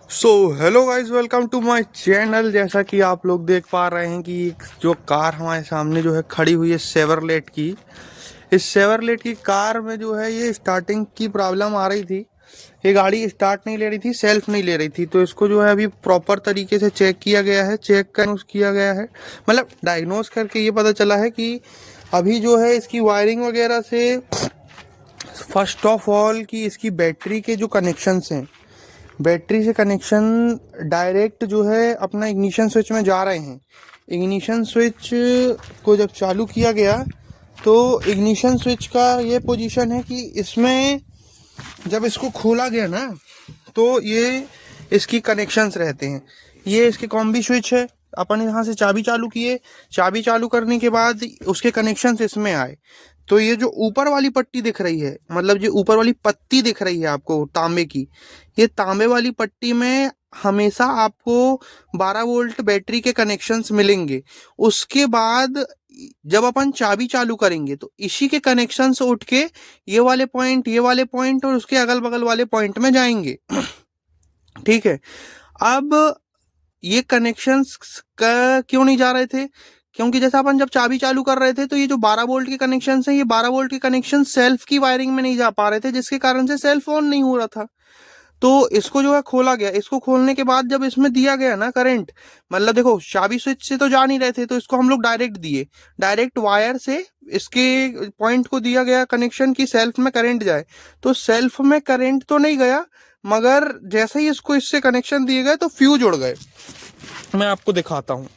So hello guys, welcome to my channel. जैसा कि आप लोग देख पा रहे हैं कि जो कार हमारे सामने जो है खड़ी हुई है सेवरलेट की। इस सेवरलेट की कार में जो है ये स्टार्टिंग की प्रॉब्लम आ रही थी। ये गाड़ी स्टार्ट नहीं ले रही थी, सेल्फ नहीं ले रही थी। तो इसको जो है अभी प्रॉपर तरीके से चेक किया गया है, चेक कर किया गया है, मतलब डायग्नोज करके ये पता चला है कि अभी जो है इसकी वायरिंग वगैरह से फर्स्ट ऑफ ऑल कि इसकी बैटरी के जो कनेक्शंस हैं, बैटरी से कनेक्शन डायरेक्ट जो है अपना इग्निशन स्विच में जा रहे हैं। इग्निशन स्विच को जब चालू किया गया तो इग्निशन स्विच का ये पोजीशन है कि इसमें जब इसको खोला गया ना तो ये इसकी कनेक्शंस रहते हैं। ये इसके कॉम्बी स्विच है। अपन यहाँ से चाबी चालू किए, चाबी चालू करने के बाद उसके कनेक्शंस इसमें आए। तो ये जो ऊपर वाली पट्टी दिख रही है, मतलब जो ऊपर वाली पत्ती दिख रही है आपको तांबे की, ये तांबे वाली पट्टी में हमेशा आपको 12 वोल्ट बैटरी के कनेक्शंस मिलेंगे। उसके बाद जब अपन चाबी चालू करेंगे तो इसी के कनेक्शंस उठ के ये वाले पॉइंट, ये वाले पॉइंट और उसके अगल बगल वाले पॉइंट में जाएंगे। ठीक है। अब ये कनेक्शंस का क्यों नहीं जा रहे थे? क्योंकि जैसा अपन जब चाबी चालू कर रहे थे तो ये जो 12 वोल्ट के कनेक्शन हैं, ये 12 वोल्ट के कनेक्शन सेल्फ की वायरिंग में नहीं जा पा रहे थे, जिसके कारण से सेल्फ ऑन नहीं हो रहा था। तो इसको जो है खोला गया। इसको खोलने के बाद जब इसमें दिया गया ना करंट, मतलब देखो चाबी स्विच से तो जा नहीं रहे थे, तो इसको हम लोग डायरेक्ट दिए, डायरेक्ट वायर से इसके पॉइंट को दिया गया कनेक्शन की सेल्फ में करंट जाए। तो सेल्फ में करंट तो नहीं गया, मगर जैसे ही इसको इससे कनेक्शन दिए गए तो फ्यूज उड़ गए। मैं आपको दिखाता हूँ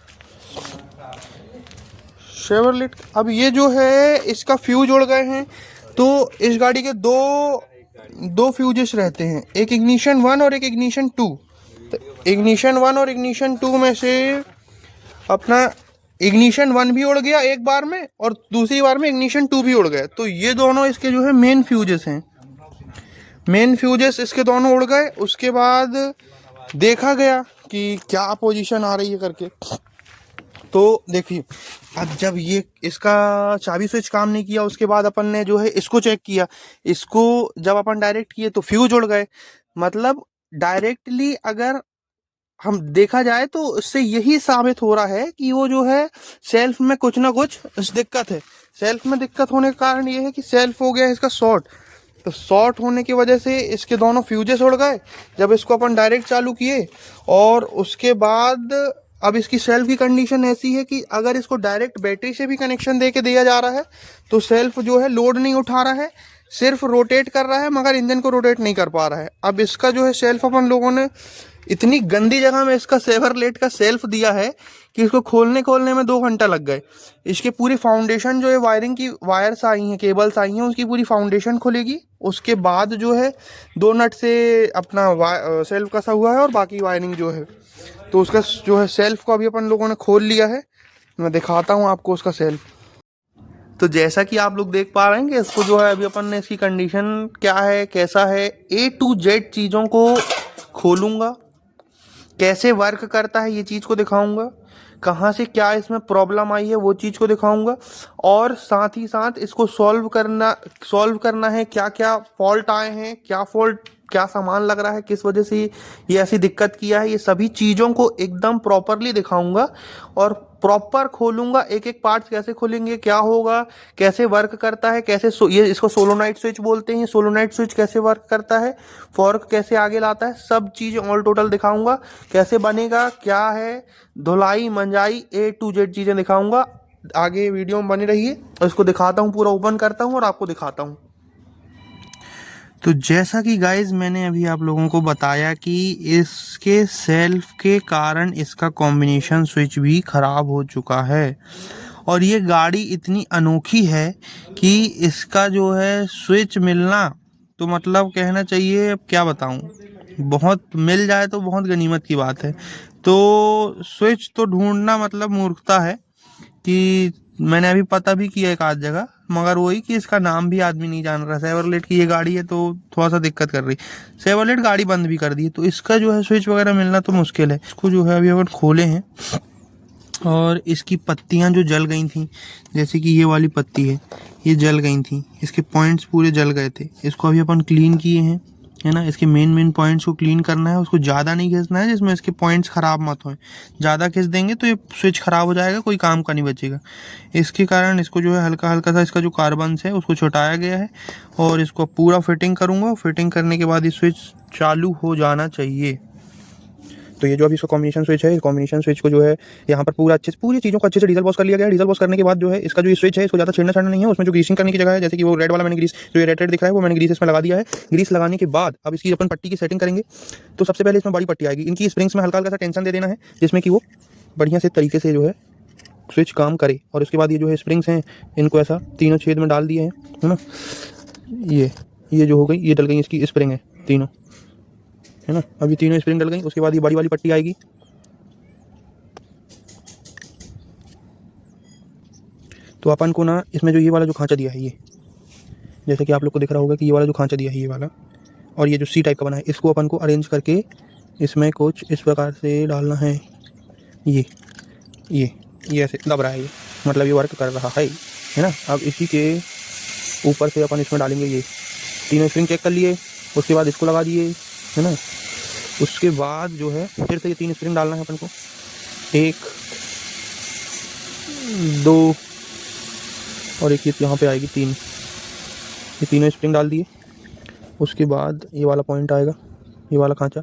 शेवरलेट। अब ये जो है इसका फ्यूज उड़ गए हैं। तो इस गाड़ी के दो फ्यूजेस रहते हैं, एक इग्निशन 1 और एक इग्निशन 2। तो इग्निशन 1 और इग्निशन 2 में से अपना इग्निशन 1 भी उड़ गया एक बार में, और दूसरी बार में इग्निशन 2 भी उड़ गया। तो ये दोनों इसके जो है मेन फ्यूजेस हैं। मेन फ्यूजेस इसके दोनों उड़ गए। उसके बाद देखा गया कि क्या पोजीशन आ रही है करके। तो देखिए, अब जब ये इसका चाबी स्विच काम नहीं किया, उसके बाद अपन ने जो है इसको चेक किया। इसको जब अपन डायरेक्ट किए तो फ्यूज उड़ गए। मतलब डायरेक्टली अगर हम देखा जाए तो इससे यही साबित हो रहा है कि वो जो है सेल्फ में कुछ ना कुछ दिक्कत है। सेल्फ में दिक्कत होने का कारण ये है कि सेल्फ हो गया इसका शॉर्ट। तो शॉर्ट होने की वजह से इसके दोनों फ्यूजेस उड़ गए जब इसको अपन डायरेक्ट चालू किए। और उसके बाद अब इसकी सेल्फ की कंडीशन ऐसी है कि अगर इसको डायरेक्ट बैटरी से भी कनेक्शन दे के दिया जा रहा है तो सेल्फ जो है लोड नहीं उठा रहा है, सिर्फ रोटेट कर रहा है, मगर इंजन को रोटेट नहीं कर पा रहा है। अब इसका जो है सेल्फ अपन लोगों ने इतनी गंदी जगह में इसका सेवरलेट का सेल्फ दिया है कि इसको खोलने में 2 घंटा लग गए। इसके पूरी फाउंडेशन जो है, वायरिंग की वायर्स आई हैं, केबल्स आई हैं, उसकी पूरी फाउंडेशन खुलेगी। उसके बाद जो है 2 नट से अपना सेल्फ कसा हुआ है और बाकी वायरिंग जो है, तो उसका जो है सेल्फ को अभी अपन लोगों ने खोल लिया है। मैं दिखाता हूँ आपको उसका सेल्फ। तो जैसा कि आप लोग देख पा रहे हैं कि इसको जो है अभी अपन ने इसकी कंडीशन क्या है, कैसा है, A to Z चीज़ों को खोलूँगा, कैसे वर्क करता है ये चीज़ को दिखाऊंगा, कहाँ से क्या इसमें प्रॉब्लम आई है वो चीज़ को दिखाऊंगा, और साथ ही साथ इसको सॉल्व करना है, क्या क्या फॉल्ट आए हैं, क्या फॉल्ट, क्या सामान लग रहा है, किस वजह से ये ऐसी दिक्कत किया है, ये सभी चीज़ों को एकदम प्रॉपरली दिखाऊंगा और प्रॉपर खोलूंगा। एक एक पार्ट्स कैसे खोलेंगे, क्या होगा, कैसे वर्क करता है, कैसे ये इसको सोलोनाइट स्विच बोलते हैं, सोलोनाइट स्विच कैसे वर्क करता है, फॉर्क कैसे आगे लाता है, सब चीज़ ऑल टोटल दिखाऊंगा। कैसे बनेगा, क्या है, धुलाई मंजाई A to Z चीज़ें दिखाऊंगा। आगे वीडियो में बने रहिए और इसको दिखाता हूँ, पूरा ओपन करता हूँ और आपको दिखाता हूँ। तो जैसा कि गाइज मैंने अभी आप लोगों को बताया कि इसके सेल्फ के कारण इसका कॉम्बिनेशन स्विच भी ख़राब हो चुका है। और ये गाड़ी इतनी अनोखी है कि इसका जो है स्विच मिलना तो मतलब कहना चाहिए, अब क्या बताऊं, बहुत मिल जाए तो बहुत गनीमत की बात है। तो स्विच तो ढूंढना मतलब मूर्खता है कि मैंने अभी पता भी किया एक आध जगह, मगर वही कि इसका नाम भी आदमी नहीं जान रहा। सेवरलेट की ये गाड़ी है तो थोड़ा सा दिक्कत कर रही। सेवरलेट गाड़ी बंद भी कर दी, तो इसका जो है स्विच वगैरह मिलना तो मुश्किल है। इसको जो है अभी अपन खोले हैं और इसकी पत्तियां जो जल गई थी, जैसे कि ये वाली पत्ती है, ये जल गई थी, इसके पॉइंट्स पूरे जल गए थे। इसको अभी अपन क्लीन किए हैं है ना। इसके मेन पॉइंट्स को क्लीन करना है, उसको ज़्यादा नहीं घिसना है जिसमें इसके पॉइंट्स ख़राब मत हों। ज़्यादा घिस देंगे तो ये स्विच ख़राब हो जाएगा, कोई काम का नहीं बचेगा। इसके कारण इसको जो है हल्का हल्का सा इसका जो कार्बन्स है उसको छुटाया गया है और इसको पूरा फिटिंग करूँगा। फिटिंग करने के बाद ये स्विच चालू हो जाना चाहिए। तो ये जो अभी इसका कॉम्बिनेशन स्विच है, इस कॉम्बिनेशन स्विच को जो है यहाँ पर पूरा अच्छे से पूरी चीज़ों को अच्छे से डीजल वॉश कर लिया गया है। डीजल वॉश करने के बाद जो है इसका जो ये स्विच है इसको ज़्यादा छेड़ना छाड़ना नहीं है। उसमें जो ग्रीसिंग करने की जगह है, जैसे कि वो रेड वाला मैंने ग्रीस जो ये रेड दिख रहा है वो मैंने ग्रीस इसमें लगा दिया है। ग्रीस लगाने के बाद अब इसकी अपन पट्टी की सेटिंग करेंगे। तो सबसे पहले इसमें बड़ी पट्टी आएगी, इनकी स्प्रिंग्स में हल्का हल्का सा टेंशन दे देना है जिसमें कि वो बढ़िया से तरीके से जो है स्विच काम करे। और उसके बाद ये जो है स्प्रिंग्स हैं इनको ऐसा तीनों छेद में डाल दिए हैं, है ना। ये जो हो गई, ये डल गई इसकी स्प्रिंग है तीनों, है ना। अभी तीनों स्प्रिंग डल गई। उसके बाद ये बड़ी वाली पट्टी आएगी। तो अपन को ना इसमें जो ये वाला जो खांचा दिया है, ये जैसे कि आप लोग को दिख रहा होगा कि ये वाला जो खांचा दिया है ये वाला, और ये जो सी टाइप का बना है, इसको अपन को अरेंज करके इसमें कुछ इस प्रकार से डालना है। ये ऐसे दब रहा है, ये मतलब ये वर्क कर रहा है ना। अब इसी के ऊपर से अपन इसमें डालेंगे ये तीनों स्प्रिंग चेक कर लिए, उसके बाद इसको लगा दिए, है ना। उसके बाद जो है फिर से ये 3 स्प्रिंग डालना है अपन को, 1 2 और एक यहाँ पे आएगी 3। ये तीनों स्प्रिंग डाल दिए। उसके बाद ये वाला पॉइंट आएगा, ये वाला खांचा,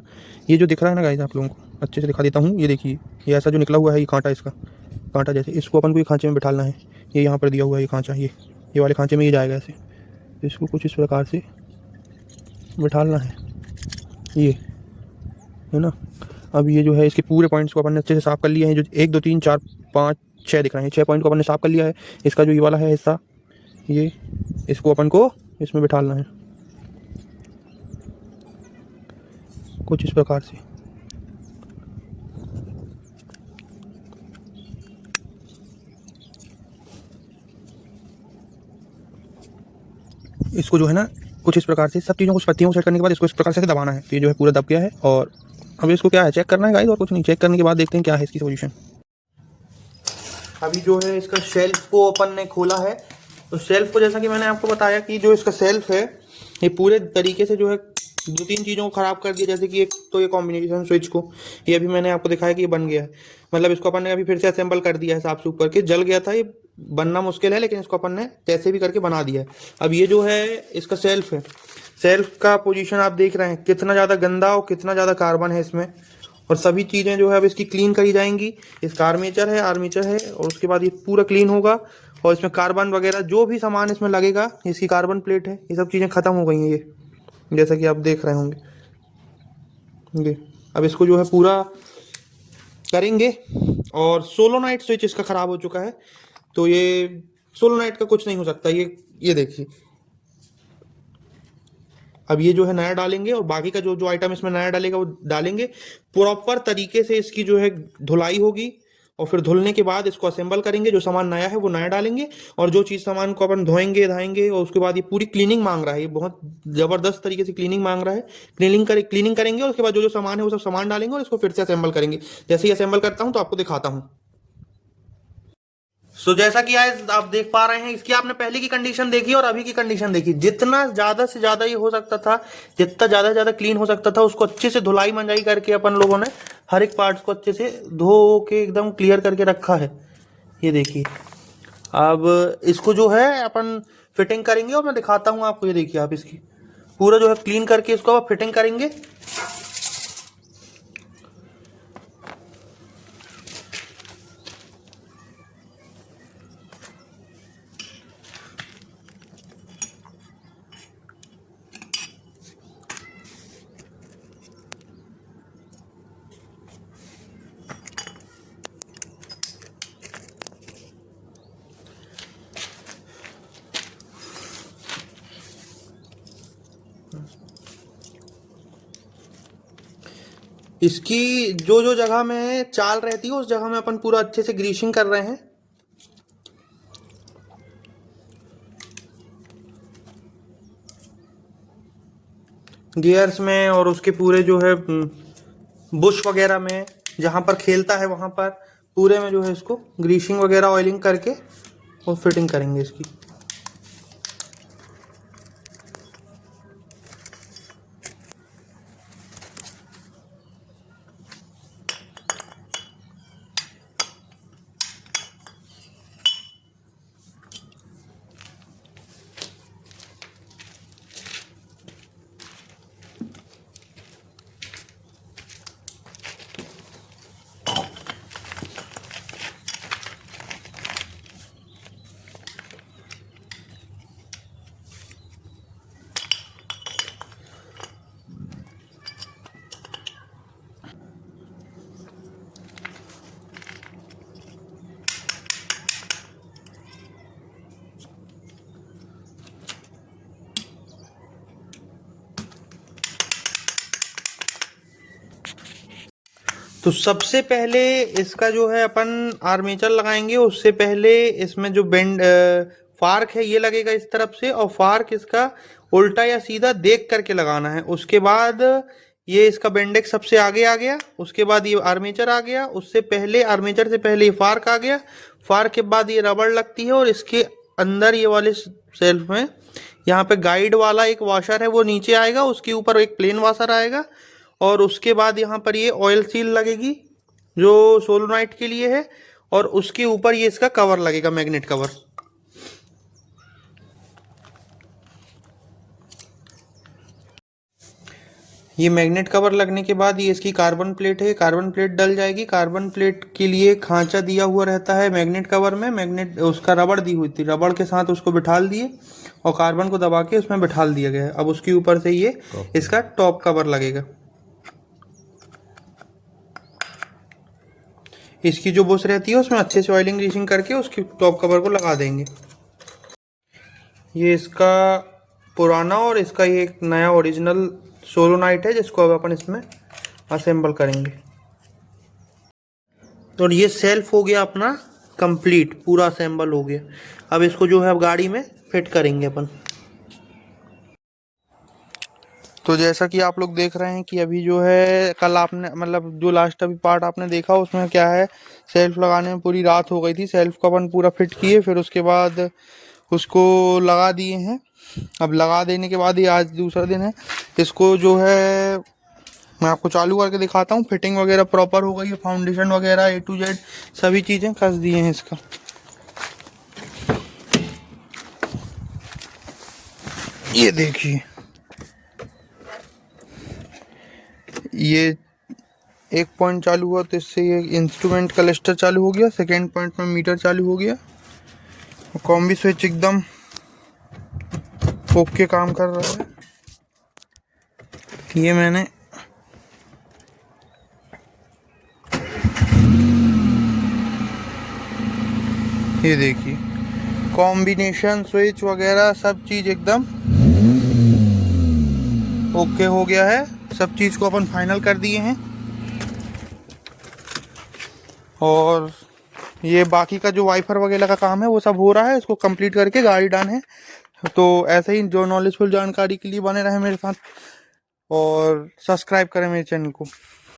ये जो दिख रहा है ना गाइस, आप लोगों को अच्छे से दिखा देता हूँ। ये देखिए, ये ऐसा जो निकला हुआ है ये कांटा, इसका कांटा जैसे, इसको अपन को ये खांचे में बिठाना है। ये यहाँ पर दिया हुआ है ये खांचा, ये वाले खांचे में ये जाएगा ऐसे। इसको कुछ इस प्रकार से बिठाना है, ये है ना। अब ये जो है इसके पूरे पॉइंट्स को अपन ने अच्छे से साफ़ कर लिया है। जो 1 2 3 4 5 6 दिख रहे हैं, 6 पॉइंट को अपन ने साफ़ कर लिया है। इसका जो ये वाला है हिस्सा, ये इसको अपन को इसमें बिठाना है कुछ इस प्रकार से। इसको जो है ना कुछ इस प्रकार से सब चीज़ों को पत्तियों को सेट करने के बाद इसको इस प्रकार से दबाना है। तो ये जो है पूरा दब गया है। और अब इसको क्या है, चेक करना है गाइस, और कुछ नहीं। चेक करने के बाद देखते हैं क्या है इसकी पोजीशन। अभी जो है इसका शेल्फ को अपन ने खोला है। तो शेल्फ को जैसा कि मैंने आपको बताया कि जो इसका शेल्फ है ये पूरे तरीके से जो है 2-3 चीज़ों को ख़राब कर दिया। जैसे कि एक तो ये कॉम्बिनेशन स्विच को, ये अभी मैंने आपको दिखाया कि ये बन गया है, मतलब इसको अपन ने अभी फिर से असेंबल कर दिया है साफ सूफ करके। जल गया था, ये बनना मुश्किल है, लेकिन इसको अपन ने कैसे भी करके बना दिया है। अब ये जो है इसका सेल्फ है, सेल्फ का पोजीशन आप देख रहे हैं कितना ज़्यादा गंदा और कितना ज़्यादा कार्बन है इसमें। और सभी चीज़ें जो है अब इसकी क्लीन करी जाएंगी। इसका आर्मेचर है और उसके बाद ये पूरा क्लीन होगा। और इसमें कार्बन वगैरह जो भी सामान इसमें लगेगा, इसकी कार्बन प्लेट है, ये सब चीज़ें ख़त्म हो गई हैं ये, जैसा कि आप देख रहे होंगे। ये अब इसको जो है पूरा करेंगे। और सोलोनाइट स्विच इसका ख़राब हो चुका है, तो ये सोलोनाइट का कुछ नहीं हो सकता। ये देखिए, अब ये जो है नया डालेंगे और बाकी का जो आइटम इसमें नया डालेगा वो डालेंगे। प्रॉपर तरीके से इसकी जो है धुलाई होगी और फिर धुलने के बाद इसको असेंबल करेंगे। जो सामान नया है वो नया डालेंगे और जो चीज़ सामान को अपन धोएंगे धाएंगे। और उसके बाद ये पूरी क्लीनिंग मांग रहा है, ये बहुत ज़बरदस्त तरीके से क्लीनिंग मांग रहा है। क्लीनिंग करेंगे और उसके बाद जो सामान है वो सब सामान डालेंगे और इसको फिर से असेंबल करेंगे। जैसे ही असेंबल करता हूँ तो आपको दिखाता हूँ। सो जैसा कि आज आप देख पा रहे हैं, इसकी आपने पहले की कंडीशन देखी और अभी की कंडीशन देखी। जितना ज्यादा से ज्यादा ये हो सकता था, जितना ज्यादा से ज्यादा क्लीन हो सकता था, उसको अच्छे से धुलाई मंजाई करके अपन लोगों ने हर एक पार्ट्स को अच्छे से धो के एकदम क्लियर करके रखा है। ये देखिए, अब इसको जो है अपन फिटिंग करेंगे और मैं दिखाता हूँ आपको। ये देखिए, आप इसकी पूरा जो है क्लीन करके इसको अब फिटिंग करेंगे। इसकी जो जगह में चाल रहती है उस जगह में अपन पूरा अच्छे से ग्रीसिंग कर रहे हैं। गियर्स में और उसके पूरे जो है बुश वगैरह में, जहाँ पर खेलता है वहाँ पर पूरे में जो है इसको ग्रीसिंग वगैरह ऑयलिंग करके और फिटिंग करेंगे इसकी। तो सबसे पहले इसका जो है अपन आर्मेचर लगाएंगे, उससे पहले इसमें जो बेंड फार्क है ये लगेगा इस तरफ से, और फार्क इसका उल्टा या सीधा देख करके लगाना है। उसके बाद ये इसका बेंडेक्स सबसे आगे आ गया, उसके बाद ये आर्मेचर आ गया, उससे पहले आर्मेचर से पहले ये फार्क आ गया, फार्क के बाद ये रबड़ लगती है, और इसके अंदर ये वाले सेल्फ में यहाँ पे गाइड वाला एक वॉशर है वो नीचे आएगा, उसके ऊपर एक प्लेन वॉशर आएगा, और उसके बाद यहाँ पर ये ऑयल सील लगेगी जो सोलोनाइट के लिए है, और उसके ऊपर ये इसका कवर लगेगा, मैग्नेट कवर। ये मैग्नेट कवर लगने के बाद ये इसकी कार्बन प्लेट है, कार्बन प्लेट डल जाएगी। कार्बन प्लेट के लिए खांचा दिया हुआ रहता है मैग्नेट कवर में, मैग्नेट उसका रबड़ दी हुई थी, रबड़ के साथ उसको बिठाल दिए और कार्बन को दबा के उसमें बिठाल दिया गया है। अब उसके ऊपर से ये इसका टॉप कवर लगेगा। इसकी जो बुश रहती है उसमें अच्छे से ऑयलिंग ग्रीसिंग करके उसकी टॉप कवर को लगा देंगे। ये इसका पुराना और इसका ये एक नया ओरिजिनल सोलोनाइट है जिसको अब अपन इसमें असेंबल करेंगे। और ये सेल्फ हो गया अपना कंप्लीट, पूरा असेंबल हो गया। अब इसको जो है अब गाड़ी में फिट करेंगे अपन। तो जैसा कि आप लोग देख रहे हैं कि अभी जो है कल आपने मतलब जो लास्ट अभी पार्ट आपने देखा उसमें क्या है, सेल्फ लगाने में पूरी रात हो गई थी। सेल्फ को अपन पूरा फिट किए, फिर उसके बाद उसको लगा दिए हैं। अब लगा देने के बाद ही आज दूसरा दिन है। इसको जो है मैं आपको चालू करके दिखाता हूँ। फिटिंग वगैरह प्रॉपर हो गई है, फाउंडेशन वगैरह A to Z सभी चीज़ें कस दिए हैं इसका। ये देखिए, ये एक पॉइंट चालू हुआ तो इससे ये इंस्ट्रूमेंट क्लस्टर चालू हो गया, सेकेंड पॉइंट में मीटर चालू हो गया, कॉम्बी स्विच एकदम ओके काम कर रहा है। ये मैंने ये देखिए कॉम्बिनेशन स्विच वगैरह सब चीज़ एकदम ओके हो गया है। सब चीज़ को अपन फाइनल कर दिए हैं, और ये बाकी का जो वाइफर वगैरह का काम है वो सब हो रहा है। इसको कंप्लीट करके गाड़ी डन है। तो ऐसे ही जो नॉलेजफुल जानकारी के लिए बने रहे मेरे साथ, और सब्सक्राइब करें मेरे चैनल को।